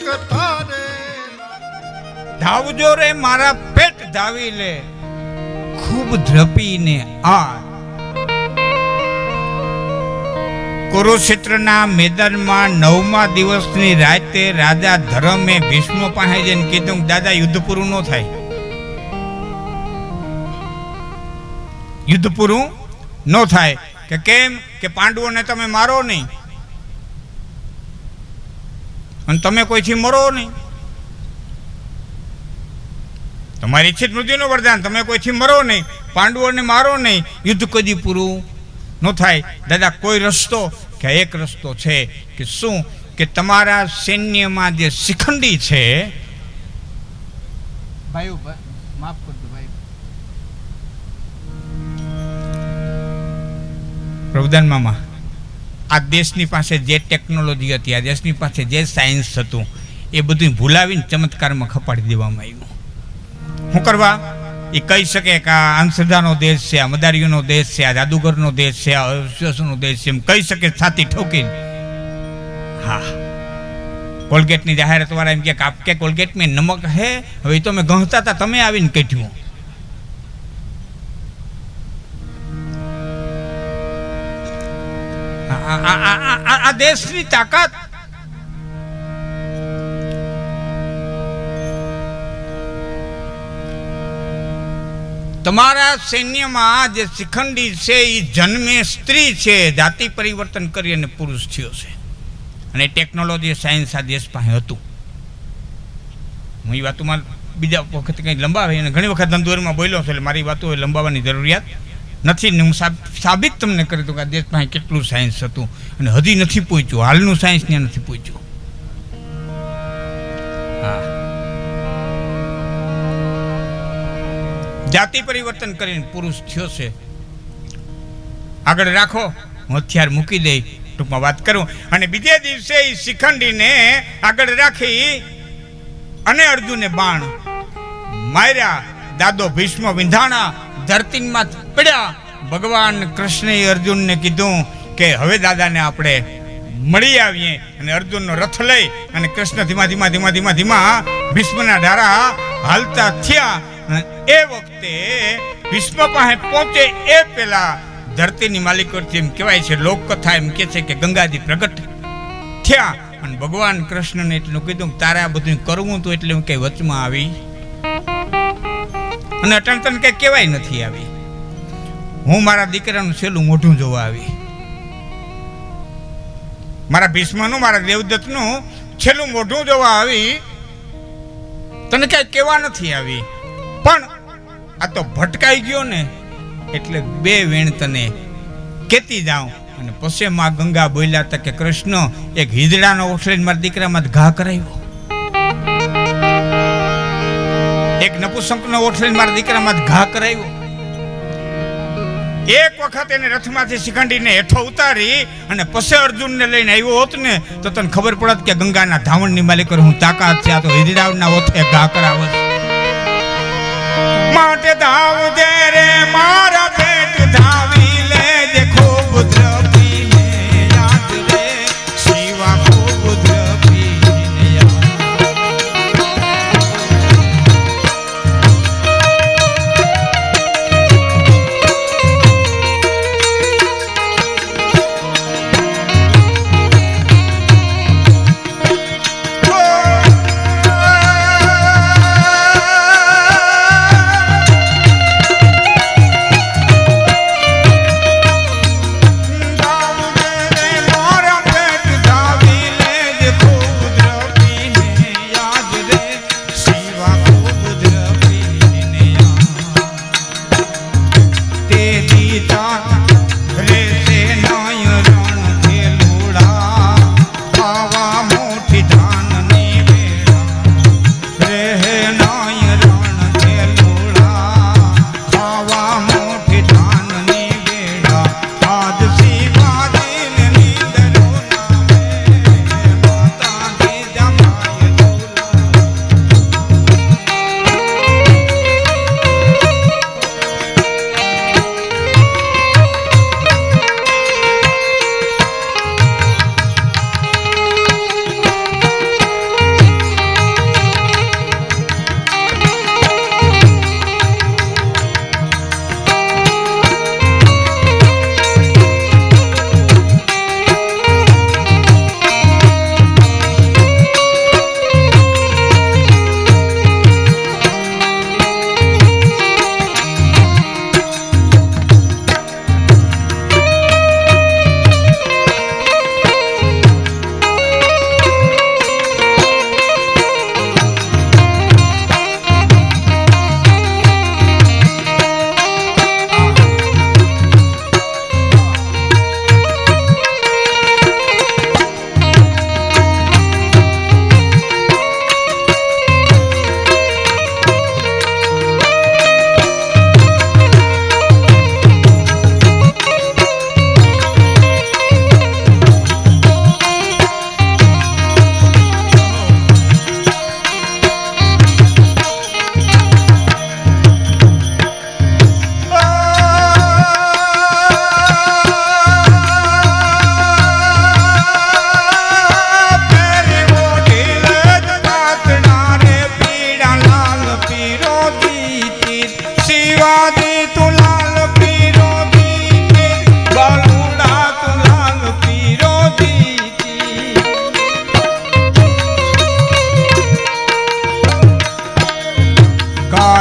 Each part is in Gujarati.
કથા રે ધાવજો રે મારા પેટ ધાવી લે ખૂબ ધ્રપીને આ કુરુક્ષેત્રના મેદાનમાં 9મા દિવસની રાતે રાજા ધર્મે ભીષ્મ પાસે જઈને કીધું દાદા યુદ્ધ પૂરું ન થાય, યુદ્ધ પૂરું ન થાય કે કેમ કે પાંડવોને તમે મારો નહીં અને તમે કોઈથી મરો નહીં, તમારી ઈચ્છિત મૃત્યુનું વરદાન, તમે કોઈથી મરો નહીં, પાંડવોને મારો નહીં, યુદ્ધ કદી પૂરું ન થાય. દાદા કોઈ રસ્તો કે એક રસ્તો છે કે શું કે તમારા સૈન્યમાં જે શિખંડી છે, ભાઈઓ માફ કરજો ભાઈ, પ્રભુદાન મામા, આ દેશની પાસે જે ટેકનોલોજી હતી, આ દેશની પાસે જે સાયન્સ હતું, એ બધું ભૂલાવીને ચમત્કારમાં ખપાડી દેવામાં આવ્યું. શું કરવા? એ કહી શકે કે આ અંધશ્રદ્ધાનો દેશ છે, આ મદારીઓનો દેશ છે, આ જાદુગરનો દેશ છે, આ અવિશ્વાસનો દેશ છે, એમ કહી શકે છાતી ઠોકીને. હા, કોલગેટની જાહેરાત વાળા એમ કે આપકે કોલગેટ મેં નમક હે, હવે તો મેં ગણતા હતા, તમે આવીને કઢ્યું. આ દેશની તાકાત. તમારા સૈન્યમાં જે શિખંડી છે એ જન્મે સ્ત્રી છે, જાતિ પરિવર્તન કરી અને પુરુષ થયો છે, અને ટેકનોલોજી સાયન્સ આ દેશ પાસે હતું. હું એ વાતોમાં બીજા વખત કંઈ લંબાવે અને ઘણી વખત ધંધોરમાં બોલ્યો છું, એટલે મારી વાતો લંબાવવાની જરૂરિયાત નથી. ને હું સાબિત તમને કરી દઉં કે આ દેશ પાસે કેટલું સાયન્સ હતું અને હજી નથી પહોંચ્યું, હાલનું સાયન્સ ત્યાં નથી પહોંચ્યું. હા, જાતિ પરિવર્તન કરીને પુરુષ થયો છે. આગળ રાખો, હું હથિયાર મૂકી દઈ, ટૂંકમાં વાત કરું. અને બીજે દિવસે એ શિખંડીને આગળ રાખી અને અર્જુને બાણ માર્યા. દાદો ભીષ્મ વિંધાણા, ધરતીમાં પડ્યા. ભગવાન કૃષ્ણએ અર્જુનને કીધું કે હવે દાદાને આપણે મળી આવીએ. અને અર્જુનનો રથ લઈ અને કૃષ્ણ ધીમા ધીમા ધીમા ધીમા ધીમા ભીષ્મના ધારા હાલતા થયા. એ વખતે ભીષ્મ પાસે પહોંચે એ પહેલા ધરતીની માલિકોથી એમ કહેવાય છે, લોકકથા એમ કે છે કે ગંગાજી પ્રગટ થયા અને ભગવાન કૃષ્ણને એટલું કીધું તારે આ બધું કરવું હતું, એટલે હું કઈ વચમાં આવી અને અટણ તને કઈ કહેવાય નથી આવી. હું મારા દીકરાનું છેલ્લું મોઢું જોવા આવી, મારા ભીષ્મનું, મારા દેવદત્તનું છેલ્લું મોઢું જોવા આવી, તને કઈ કહેવા નથી આવી. પણ આ તો ભટકાઈ ગયો ને, એટલે બે વેણ તને કેતી જાઉં. અને પછી માં ગંગા બોલ્યા હતા કે કૃષ્ણ એક હિજડાનો ઓછળીને મારા દીકરામાં ઘા કરાવ્યો, એક નપુસંકનો ઓછળીને મારા દીકરામાં ઘા કરાવ્યો. એક વખત એને રથમાંથી શિખંડીને હેઠો ઉતારી અને પછી અર્જુનને લઈને આવ્યો હોત ને તો તને ખબર પડત કે ગંગાના ધાવણની માલિક હું તાકાત છે. આ તો હિજડાના ઓથે ઘા કરાવે. માટે ધાવ દે રે મારા પેટ ધાવી લે, જે ખૂબ દ્રપીને યાદ રે શિવા, ખૂબ દ્રપીને યાદ.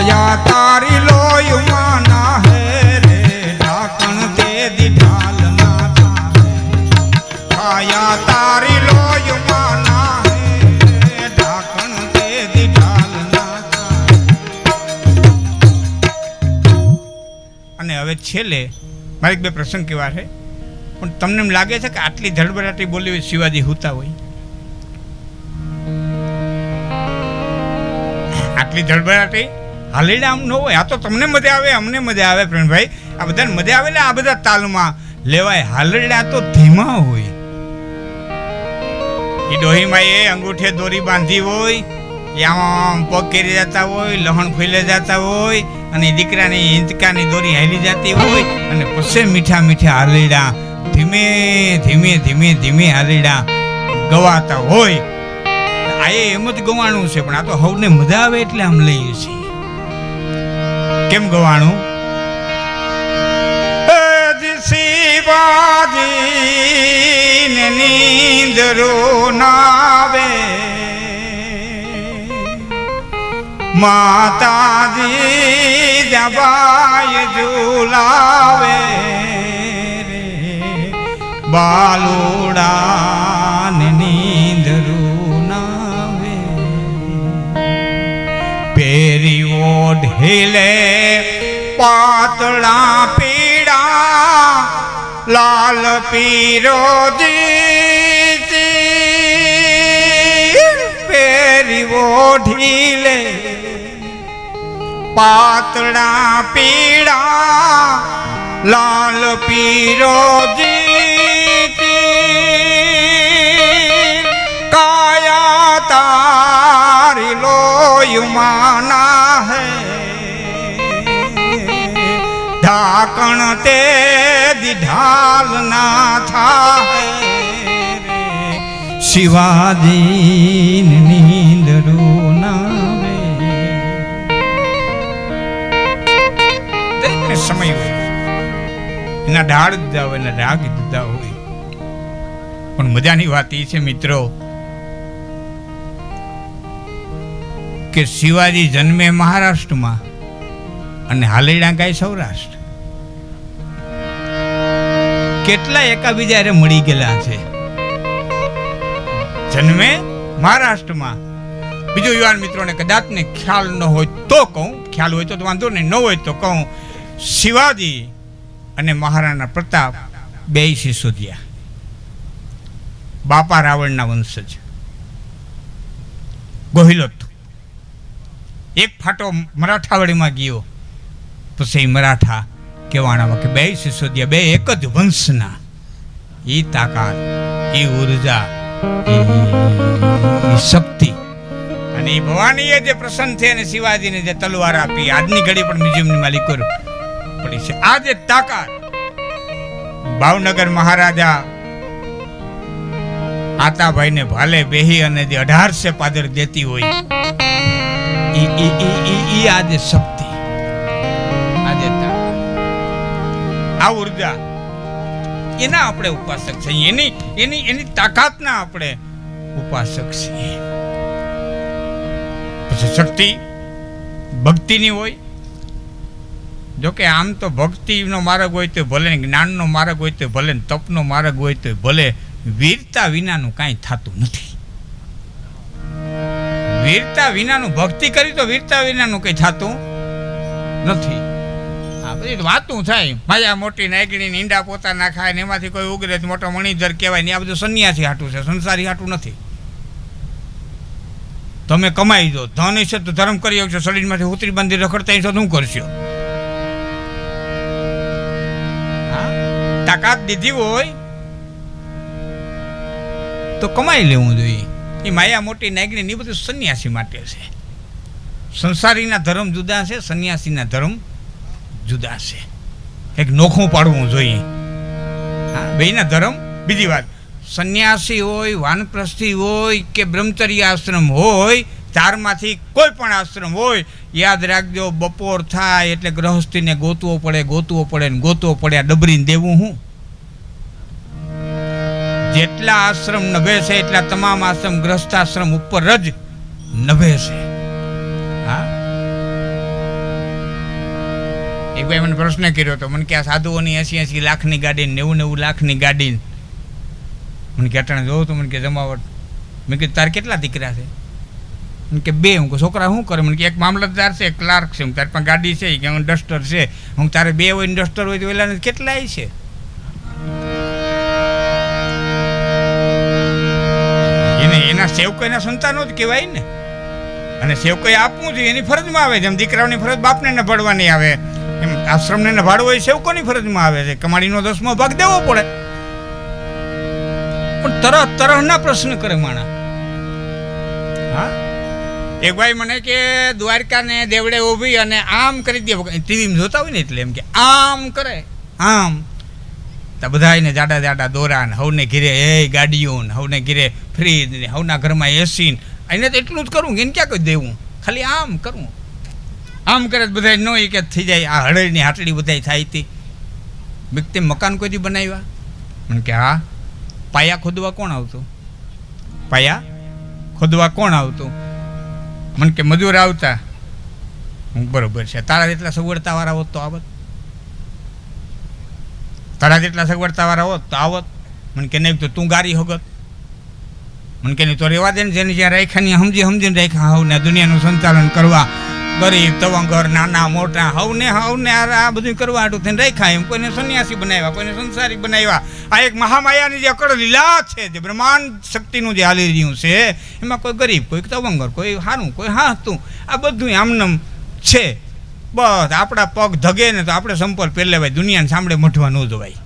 કાયા તારી લોહીમાં ના હે રે ઢાકણ તે ઢાલ ના થાવે કાયા તારી લોહીમાં ના હે ઢાકણ તે ઢાલ ના થાવે. અને હવે છેલ્લે મારે બે પ્રસંગ કેવા છે, પણ તમને એમ લાગે છે કે આટલી ધડબડાટી બોલી હોય શિવાજી હુતા હોય? આટલી ધડબડાટી હાલીડા આમ ન હોય. આ તો તમને મજા આવે, અમને મજા આવે પ્રેમભાઈ, આ બધાને મજા આવે ને આ બધા તાલમાં લેવાય. હાલરડા તો ધીમા હોય. એ ડોહીમાં એ અંગૂઠે દોરી બાંધી હોય, આમ પગ કેરી જતા હોય, લહણ ફૂલે જતા હોય, અને દીકરાની હિંચકાની દોરી હાલી જતી હોય, અને પછી મીઠા મીઠા હાલરડા ધીમે ધીમે ધીમે ધીમે હાલરડા ગવાતા હોય. આ એમ જ ગવાણું છે, પણ આ તો હવને મજા આવે એટલે આમ લઈએ છીએ. કેમ ગવાણું? શિવાજી ને નીંદરો નાવે, માતાજી જબાય ઝુલાવે રે બાલુડા ને નીંદરો નાવે. પેરી ઓઢીલે પાતળા પીડા લાલ પીરોજી પેરી ઓઢીલે પાતળા પીડા લાલ પીરોજી કાયા તારી લોહીમાં ના હે ઢાકણ તે ઢાલ ના થાહે રે શિવાજી નીંદરો નાવે. દરેકને સમય હોય, એના ઢાળ જુદા હોય, એના રાગ જુદા હોય. પણ મજાની વાત એ છે મિત્રો કે શિવાજી જન્મે મહારાષ્ટ્રમાં અને હાલરડા ગાય સૌરાષ્ટ્ર. કેટલા એકાબીજા અરે મળી ગયેલા છે. જન્મે મહારાષ્ટ્રમાં. બીજો યુવાન મિત્રોને કદાચ ને ખ્યાલ ન હોય તો કહું, ખ્યાલ હોય તો વાંધો નહીં, ન હોય તો કહું, શિવાજી અને મહારાણા પ્રતાપ બે સિસોદિયા, બાપા રાવણના વંશજ, ગોહિલોત. એક ફાટો મરાઠાવાડીમાં ગયો, પછી મરાઠા કહેવાણામાં કે બે સિસોદિયા, બે એક જ વંશના. એ તાકાત, એ ઉર્જા, એ શક્તિ, અને એ ભવાનીએ જે પ્રસન્ન છે અને શિવાજીને જે તલવાર આપી, આજની ઘડી પણ મ્યુઝિયમની માલિક પડી છે. આ જે તાકાત ભાવનગર મહારાજા આતાભાઈને ભાલે બેહી અને જે 1800 પાદર દેતી હોય, ઈ આજે શક્તિ, આજે આ ઉર્જા, એના આપણે ઉપાસક છીએ. એની તાકાતના આપણે ઉપાસક છીએ. પછી શક્તિ ભક્તિની હોય. જોકે આમ તો ભક્તિનો માર્ગ હોય તો ભલે, જ્ઞાનનો માર્ગ હોય તો ભલે, તપનો માર્ગ હોય તો ભલે, વીરતા વિનાનું કાંઈ થતું નથી. વીરતા વિનાનું, ભક્તિ કરી તો વીરતા વિનાનું કંઈ થતું નથી. આ બધી વાતું થાય, માયા મોટી નાગણી ઈંડા પોતા ના ખાય ને એમાંથી કોઈ ઉગરે મોટો મણિધર કહેવાય ને, આ બધું સંન્યાસી હાટું છે, સંસારી હાટું નથી. તમે કમાઈ દો, ધન હશે તો ધર્મ કરી શકશો, શરીરમાંથી ઉતરી બાંધી રખડતા હશો શું કરશો? તાકાત દીધી હોય તો કમાઈ લેવું જોઈએ. એ માયા મોટી નાગણી ને બધું સંન્યાસી માટે છે. સંસારીના ધર્મ જુદા છે, સંન્યાસીના ધર્મ જુદા છે. એક નોખું પાડવું જોઈએ. હા, બેયના ધર્મ. બીજી વાત, સંન્યાસી હોય, વાનપ્રસ્થી હોય કે બ્રહ્મચર્ય આશ્રમ હોય, ચારમાંથી કોઈ પણ આશ્રમ હોય, યાદ રાખજો, બપોર થાય એટલે ગ્રહસ્થીને ગોતવો પડે ને ગોતવો પડે. આ ડબરીને દેવું હું? જેટલા આશ્રમ નભે છે એટલા તમામ આશ્રમ ગ્રહસ્થાશ્રમ ઉપર જ નભે છે. હા, એક ભાઈ મને પ્રશ્ન કર્યો હતો, મને કે આ સાધુઓની 80-80 લાખની ગાડી, 90-90 લાખની ગાડી, મને કે અટાણે જોઉં તો મને કે જમાવટ. મેં કીધું તારે કેટલા દીકરા છે? મને કે 2. હું છોકરા શું કરે? મને કે એક મામલતદાર છે, એક ક્લાર્ક છે. હું તારી પાસે ગાડી છે કે ડસ્ટર છે? હું તારે 2 હોય ને ડસ્ટર હોય તો પેલા કેટલાય છે? એના સેવકોના સંતાનો જ કહેવાય ને. અને સેવકોએ આપવું જોઈએ, એની ફરજમાં આવે. જેમ દીકરાઓની ફરજ બાપને નભાડવાની આવે, એમ આશ્રમને નભાડવો એ સેવકોની ફરજમાં આવે છે. કમાણીનો 10મો ભાગ દેવો પડે. પણ તરહના પ્રશ્ન કરે માણા. હા, એક ભાઈ મને કે દ્વારકાને દેવડે ઊભી અને આમ કરી દે, ટીવીમાં જોતા હોય ને એટલે એમ કે આમ કરે, આમ તો બધાને જાડા જાડા દોરા ને હવને ઘીરે એ ગાડીઓ ને હવને ઘીરે ફ્રીજ ને હવના ઘરમાં એસી ને, એને તો એટલું જ કરવું કે એને ક્યાં કહી દેવું, ખાલી આમ કરવું. આમ કરે તો બધા નો એક થઈ જાય. આ હળેની હાટડી બધા થાય હતી. વ્યક્તિ મકાન કોઈથી બનાવ્યા? મને કે હા. પાયા ખોદવા કોણ આવતું? પાયા ખોદવા કોણ આવતું? મને કે મજૂર આવતા. હું બરોબર છે. તારા જેટલા સગવડતાવાળા હોત તો આવત? તારા જેટલા સગવડતાવાળા હોત તો આવત? મને કે નહીં તો તું ગારી હોગત. મને કે નહીં તો રેવા દે ને, જેને જ્યાં રાખ્યા સમજીને રાખ્યા. હવને દુનિયાનું સંચાલન કરવા, ગરીબ તવંગર નાના મોટા હવને આ બધું કરવા હાટું થઈને રાખ્યા. એમ કોઈને સંન્યાસી બનાવ્યા, કોઈને સંસારી બનાવ્યા. આ એક મહામાયાની જે અકળ લીલા છે, જે બ્રહ્માંડ શક્તિનું જે હાલી રહ્યું છે, એમાં કોઈ ગરીબ, કોઈ તવંગર, કોઈ હારું, કોઈ હાતું, આ બધું આમનમ છે. બસ આપણા પગ ધગે ને તો આપણે સંપલ પહેલે ભાઈ દુનિયાને સાંભળે મઠવા ન જવાય.